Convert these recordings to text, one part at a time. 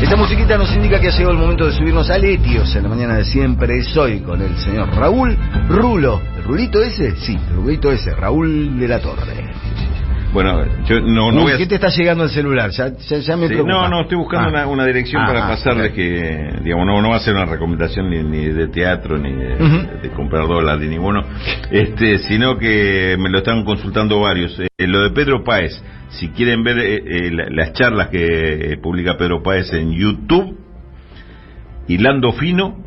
Esta musiquita nos indica que ha llegado el momento de subirnos al Etios en la mañana de siempre. Soy con el señor Raúl Rulo. ¿El Rulito ese? Sí, el Rulito ese, Raúl de la Torre. Bueno, yo no voy a... ¿Qué te está llegando el celular? Ya me preocupa. No, estoy buscando una dirección para pasarles que, digamos, no va a ser una recomendación ni de teatro, ni de comprar dólares, ni ninguno, sino que me lo están consultando varios. Lo de Pedro Páez, si quieren ver las charlas que publica Pedro Páez en YouTube, Hilando Fino,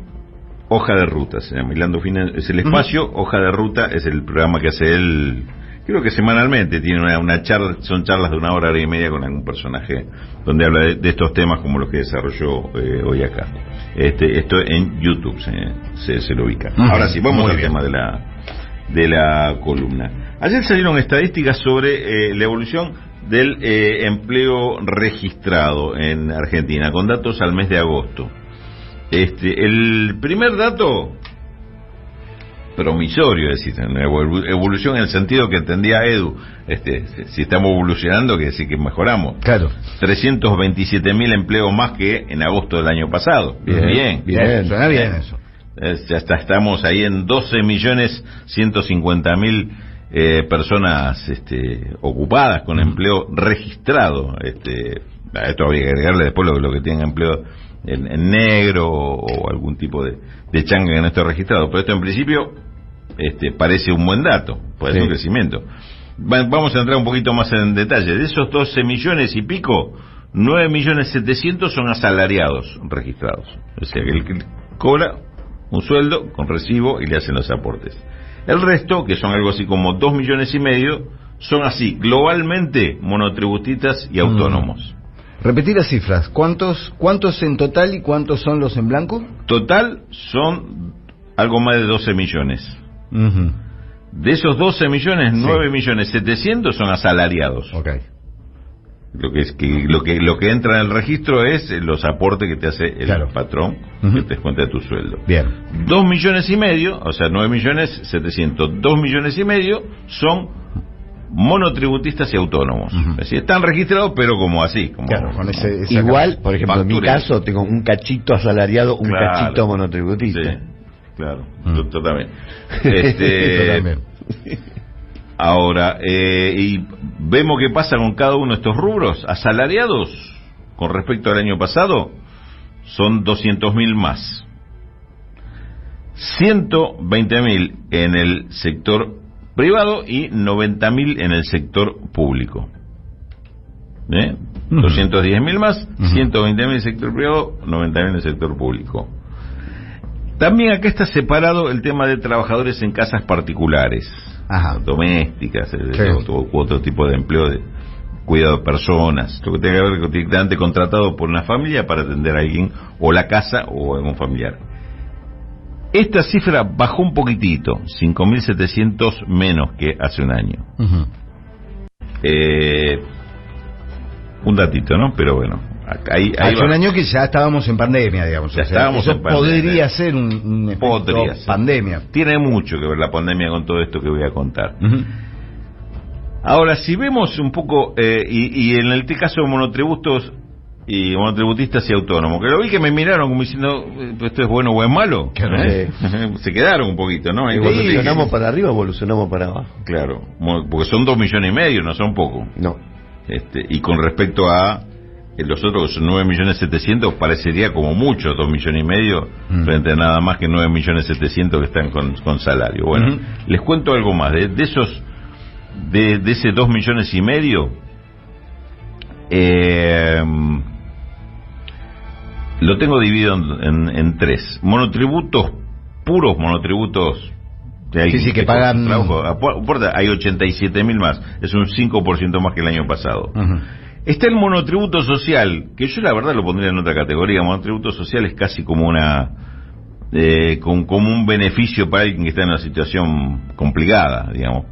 Hoja de Ruta, se llama. Hilando Fino es el espacio, Hoja de Ruta es el programa que hace él. Creo que semanalmente tiene una charla, son charlas de 1 hora, hora y media con algún personaje donde habla de estos temas como los que desarrolló hoy acá. Esto en YouTube se lo ubica. Ahora sí, vamos al tema de la columna. Ayer salieron estadísticas sobre la evolución del empleo registrado en Argentina, con datos al mes de agosto. El primer dato promisorio, es decir, una evolución en el sentido que entendía Edu, si estamos evolucionando, que decir que mejoramos. Claro. 327.000 empleos más que en agosto del año pasado. Bien. Suena bien eso. Ya estamos ahí en 12.150.000 personas ocupadas con empleo registrado. A esto habría que agregarle después lo que tienen empleo en negro o algún tipo de changa que no esté registrado, pero esto en principio parece un buen dato, puede ser un crecimiento. Vamos a entrar un poquito más en detalle. De esos 12 millones y pico, 9.700.000 son asalariados registrados, o sea que él cobra un sueldo con recibo y le hacen los aportes. El resto, que son algo así como 2,5 millones, son así globalmente monotributistas y autónomos. Repetir las cifras. ¿Cuántos en total y cuántos son los en blanco? Total son algo más de 12 millones. De esos 12 millones, 9.700.000 son asalariados. Okay. Lo que entra en el registro es los aportes que te hace el patrón, que te descuenta de tu sueldo. Bien. 2,5 millones, o sea, 9.700.000, 2,5 millones son monotributistas y autónomos. Es decir, están registrados, pero como así. Con igual, por ejemplo, en mi caso, tengo un cachito asalariado, un cachito monotributista. Sí, claro, totalmente. Ahora, y vemos qué pasa con cada uno de estos rubros. Asalariados, con respecto al año pasado, son 200.000 más. 120.000 en el sector privado y 90.000 en el sector público. 210.000 más, 120.000 en el sector privado, 90.000 en el sector público. También acá está separado el tema de trabajadores en casas particulares, domésticas, otro tipo de empleo de cuidado de personas, lo que tenga que ver con directamente contratado por una familia para atender a alguien, o la casa o algún familiar. Esta cifra bajó un poquitito, 5.700 menos que hace un año. Un datito, ¿no? Pero bueno, hace un año que ya estábamos en pandemia, digamos. Ya estábamos en pandemia. Podría ser un efecto pandemia. Tiene mucho que ver la pandemia con todo esto que voy a contar. Ahora, si vemos un poco, y en el caso de monotributos y monotributistas y autónomos, que lo vi que me miraron como diciendo, ¿esto es bueno o es malo? Se quedaron un poquito, ¿no? Evolucionamos para arriba, evolucionamos para abajo. Claro, porque son 2,5 millones, no son poco. No. Y con respecto a los otros, que son 9.700.000, parecería como mucho 2,5 millones frente a nada más que 9.700.000 que están con salario. Bueno, les cuento algo más. De esos, de ese 2,5 millones, lo tengo dividido en tres. Monotributos puros, monotributos que pagan. Hay 87.000 más, es un 5% más que el año pasado. Está el monotributo social, que yo la verdad lo pondría en otra categoría. Monotributo social es casi como como un beneficio para alguien que está en una situación complicada, digamos.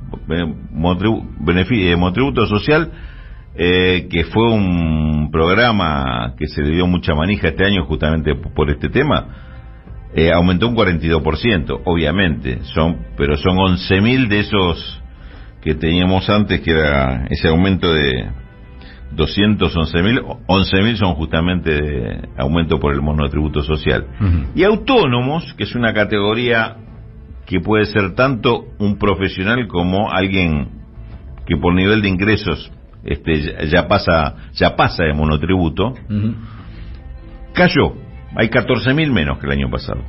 Monotributo social, que fue un programa que se le dio mucha manija este año justamente por este tema, aumentó un 42%, obviamente, pero son 11.000 de esos que teníamos antes, que era ese aumento de 211.000, 11.000 son justamente de aumento por el monotributo social. Y autónomos, que es una categoría que puede ser tanto un profesional como alguien que por nivel de ingresos ya pasa de monotributo, cayó. Hay 14.000 menos que el año pasado.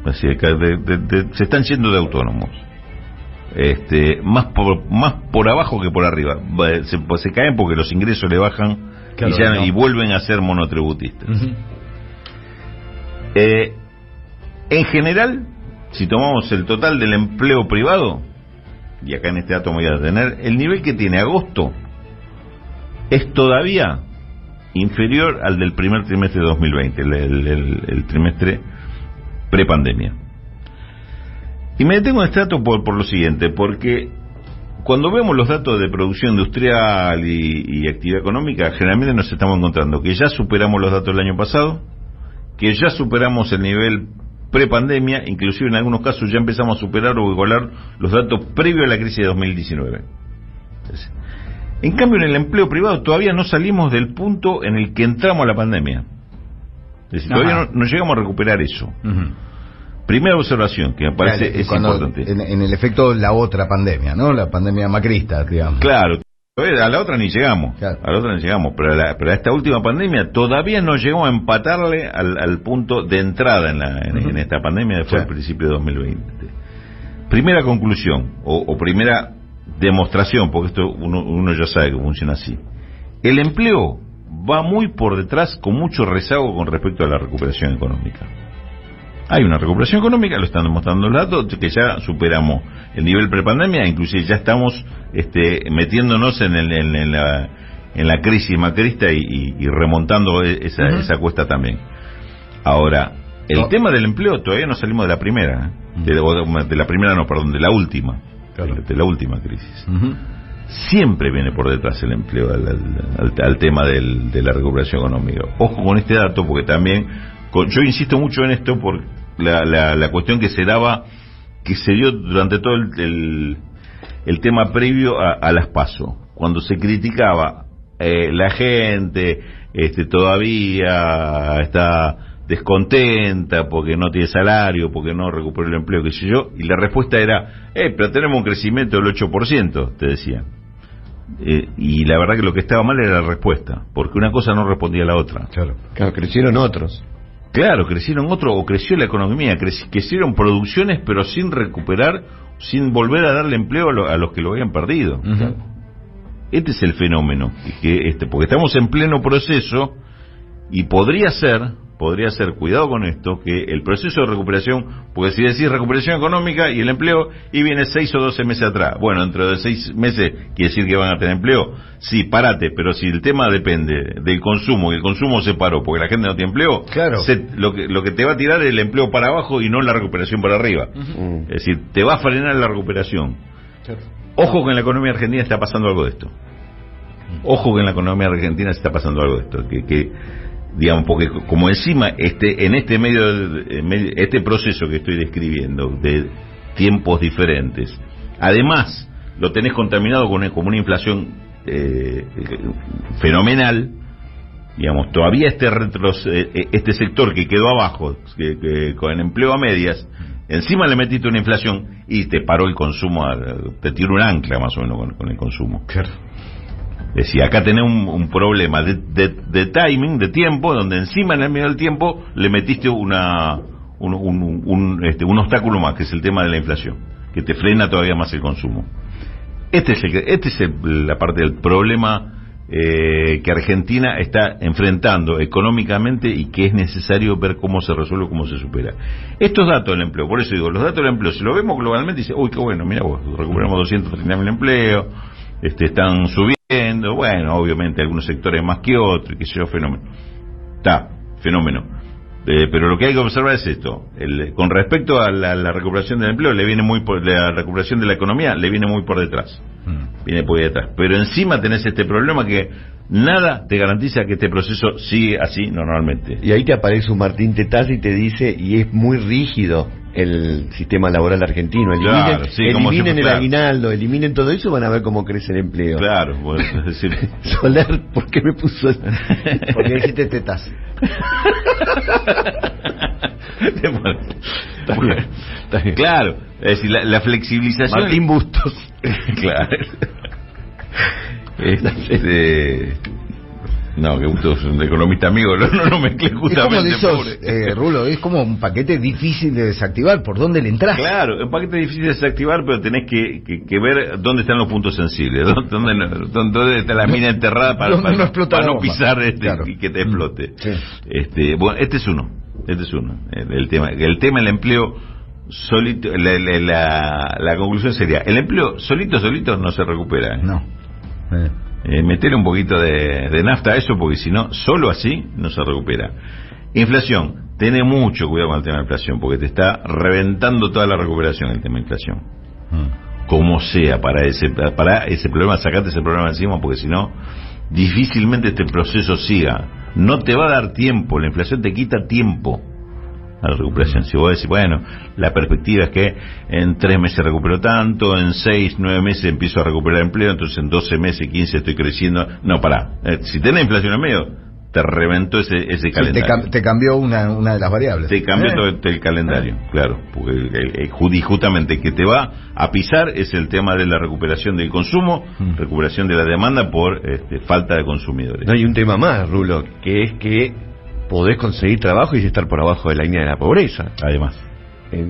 Así que se están yendo de autónomos. Más por abajo que por arriba. Se caen porque los ingresos le bajan, claro, y vuelven a ser monotributistas. En general, si tomamos el total del empleo privado, y acá en este dato me voy a detener, el nivel que tiene agosto es todavía inferior al del primer trimestre de 2020, el trimestre prepandemia. Y me detengo en este dato por lo siguiente, porque cuando vemos los datos de producción industrial y actividad económica, generalmente nos estamos encontrando que ya superamos los datos del año pasado, que ya superamos el nivel prepandemia, inclusive en algunos casos ya empezamos a superar o igualar los datos previos a la crisis de 2019. En cambio, en el empleo privado todavía no salimos del punto en el que entramos a la pandemia. Es decir, todavía no llegamos a recuperar eso. Primera observación que me parece es importante. En el efecto, la otra pandemia, ¿no? La pandemia macrista, digamos. Claro, a la otra ni llegamos. Claro. A la otra ni llegamos, pero a esta última pandemia todavía no llegamos a empatarle al punto de entrada en esta pandemia después del principio de 2020. Primera conclusión, o primera demostración, porque esto uno ya sabe que funciona así. El empleo va muy por detrás, con mucho rezago con respecto a la recuperación económica. Hay una recuperación económica, lo están demostrando los datos, que ya superamos el nivel prepandemia, inclusive ya estamos metiéndonos en la crisis macrista y remontando esa cuesta también. Ahora, el tema del empleo todavía no salimos de la primera, de la última. Claro. De la última crisis. Siempre viene por detrás el empleo al tema de la recuperación económica. Ojo con este dato, porque también yo insisto mucho en esto por la cuestión que se dio durante todo el tema previo a las PASO, cuando se criticaba la gente todavía está descontenta porque no tiene salario, porque no recuperó el empleo, qué sé yo, y la respuesta era, pero tenemos un crecimiento del 8%, te decían. Y la verdad que lo que estaba mal era la respuesta, porque una cosa no respondía a la otra. Claro, crecieron otros. Claro, crecieron otros, o creció la economía, crecieron producciones, pero sin recuperar, sin volver a darle empleo a los que lo habían perdido. Este es el fenómeno, porque estamos en pleno proceso, y podría ser, cuidado con esto, que el proceso de recuperación, porque si decís recuperación económica y el empleo, y viene 6 o 12 meses atrás, bueno, dentro de 6 meses quiere decir que van a tener empleo, sí, parate, pero si el tema depende del consumo, y el consumo se paró porque la gente no tiene empleo, claro, lo que te va a tirar es el empleo para abajo y no la recuperación para arriba. Es decir, te va a frenar la recuperación. Claro. Ojo que en la economía argentina está pasando algo de esto. Ojo que en la economía argentina se está pasando algo de esto, digamos, porque como encima en este proceso que estoy describiendo de tiempos diferentes, además lo tenés contaminado con una inflación fenomenal, digamos, todavía este sector que quedó abajo, que con el empleo a medias, encima le metiste una inflación y te paró el consumo, te tiró un ancla más o menos con el consumo. Claro. Es decir, acá tenés un problema de timing, de tiempo, donde encima en el medio del tiempo le metiste un obstáculo más, que es el tema de la inflación, que te frena todavía más el consumo. Este es la parte del problema que Argentina está enfrentando económicamente y que es necesario ver cómo se resuelve, cómo se supera. Estos datos del empleo, por eso digo, los datos del empleo, si lo vemos globalmente, dice, uy, qué bueno, mira vos, recuperamos 230.000 empleos, están subiendo, bueno, obviamente algunos sectores más que otros, qué sé yo, fenómeno. Pero lo que hay que observar es esto, con respecto a la recuperación del empleo, la recuperación de la economía le viene muy por detrás. Viene por detrás. Pero encima tenés este problema que nada te garantiza que este proceso sigue así normalmente. Y ahí te aparece un Martín Tetaz y te dice, y es muy rígido, el sistema laboral argentino, eliminen el aguinaldo, eliminen todo eso, van a ver cómo crece el empleo. Claro, bueno, es decir... Soler, ¿por qué me puso eso? Porque dijiste tetas. Claro, es decir, la flexibilización... Martín Bustos. Claro. No, que Bustos es un economista amigo, no mezclé justamente. Es como de esos, Rulo, es como un paquete difícil de desactivar, ¿por dónde le entras? Claro, un paquete difícil de desactivar, pero tenés que ver dónde están los puntos sensibles, dónde está la mina enterrada para no pisar claro. Y que te explote. Sí. Bueno, este es uno. El tema del empleo solito, la conclusión sería, el empleo solito no se recupera. No. Meter un poquito de nafta a eso, porque si no, solo así no se recupera. Inflación, ten mucho cuidado con el tema de inflación, porque te está reventando toda la recuperación el tema de inflación. Como sea, para ese problema, sacate ese problema encima, porque si no, difícilmente este proceso siga. No te va a dar tiempo, la inflación te quita tiempo a la recuperación. Si vos decís, bueno, la perspectiva es que en 3 meses recupero tanto, en 6, 9 meses empiezo a recuperar empleo, entonces en 12 meses, 15 estoy creciendo. No, pará. Si tenés inflación en medio, te reventó ese calendario. Te cambió una de las variables. Te cambió todo el calendario, claro. Porque justamente que te va a pisar es el tema de la recuperación del consumo, recuperación de la demanda por falta de consumidores. No hay un tema más, Rulo, que es que podés conseguir trabajo y estar por abajo de la línea de la pobreza. Además.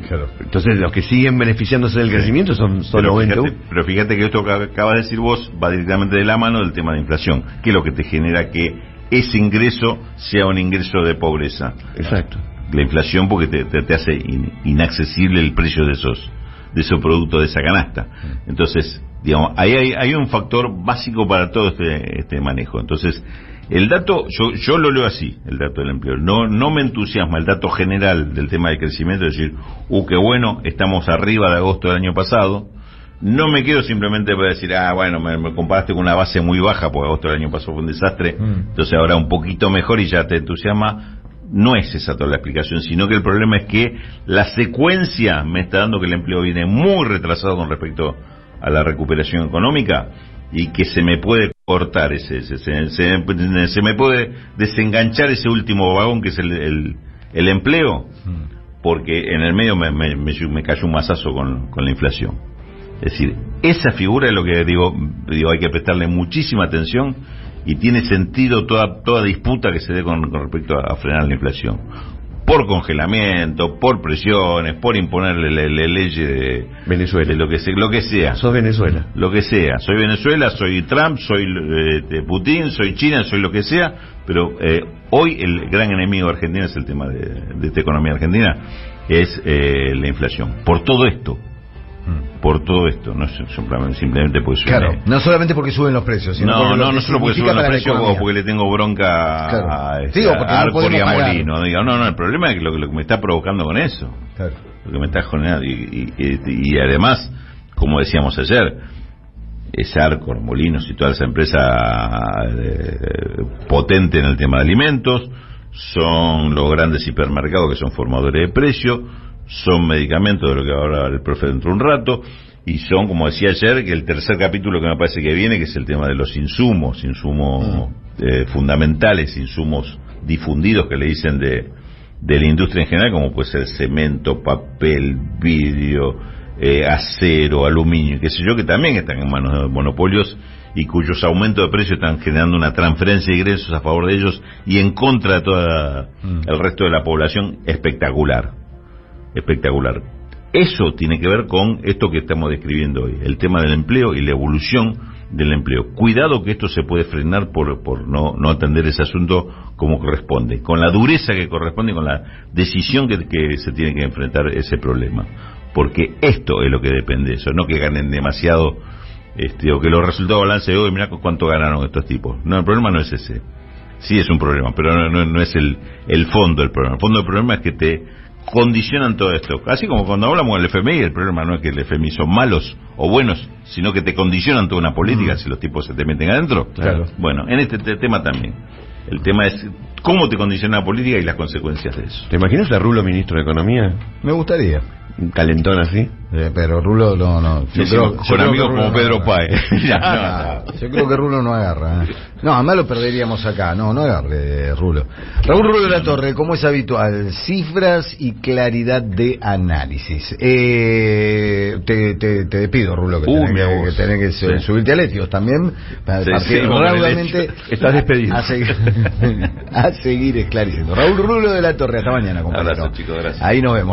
Claro. Entonces los que siguen beneficiándose del crecimiento son solo 20. Pero fíjate que esto que acabas de decir vos va directamente de la mano del tema de inflación, que es lo que te genera que ese ingreso sea un ingreso de pobreza. Exacto. La inflación, porque te hace inaccesible el precio de esos productos, de esa canasta. Entonces, digamos, ahí hay un factor básico para todo este manejo. Entonces, el dato, yo lo leo así, el dato del empleo. No me entusiasma el dato general del tema del crecimiento, es decir, qué bueno, estamos arriba de agosto del año pasado. No me quedo simplemente para decir, bueno, me comparaste con una base muy baja, porque agosto del año pasado fue un desastre, entonces ahora un poquito mejor y ya te entusiasma. No es esa toda la explicación, sino que el problema es que la secuencia me está dando que el empleo viene muy retrasado con respecto a la recuperación económica, y que se me puede cortar se me puede desenganchar ese último vagón que es el empleo, porque en el medio me cayó un mazazo con la inflación. Es decir, esa figura es lo que digo, hay que prestarle muchísima atención, y tiene sentido toda disputa que se dé con respecto a frenar la inflación. Por congelamiento, por presiones, por imponerle leyes de Venezuela, de lo que sea. Sos Venezuela. Lo que sea. Soy Venezuela, soy Trump, soy Putin, soy China, soy lo que sea, pero hoy el gran enemigo de Argentina es el tema de esta economía argentina, es la inflación. Por todo esto, no simplemente porque suben. Claro, no solamente porque suben los precios, sino no solo porque suben los precios o porque le tengo bronca a Arcor y a Molino. No, el problema es que lo que me está provocando con eso. Claro. Lo que me está generando. Y además, como decíamos ayer, es Arcor, Molinos y toda esa empresa potente en el tema de alimentos, son los grandes hipermercados que son formadores de precios, son medicamentos, de lo que va a hablar el profe dentro de un rato, y son, como decía ayer, que el tercer capítulo que me parece que viene, que es el tema de los insumos fundamentales, insumos difundidos que le dicen de la industria en general, como puede ser cemento, papel, vidrio, acero, aluminio, qué sé yo, que también están en manos de monopolios y cuyos aumentos de precios están generando una transferencia de ingresos a favor de ellos y en contra de todo el resto de la población espectacular. Eso tiene que ver con esto que estamos describiendo hoy, el tema del empleo y la evolución del empleo. Cuidado que esto se puede frenar por no atender ese asunto como corresponde, con la dureza que corresponde y con la decisión que se tiene que enfrentar ese problema. Porque esto es lo que depende de eso, no que ganen demasiado, o que los resultados de balance de hoy, mirá cuánto ganaron estos tipos. No, el problema no es ese. Sí es un problema, pero no es el fondo del problema. El fondo del problema es que te condicionan todo esto. Así como cuando hablamos del FMI, el problema no es que el FMI son malos o buenos, sino que te condicionan toda una política si los tipos se te meten adentro. Claro. Bueno, en este tema también. El tema es cómo te condiciona la política y las consecuencias de eso. ¿Te imaginas a Rulo ministro de Economía? Me gustaría. Un calentón así. Pero Rulo no. Con amigos como Pedro Páez. Yo creo que Rulo no agarra. No, además lo perderíamos acá. No agarre Rulo. Raúl Rulo de la Torre, como es habitual, cifras y claridad de análisis. Te despido, Rulo, que tenés que subirte a Letios también. Porque raudamente estás despedido. A seguir esclareciendo. Raúl Rulo de la Torre, hasta mañana, compañero. Abrazo, chicos, gracias. Ahí nos vemos.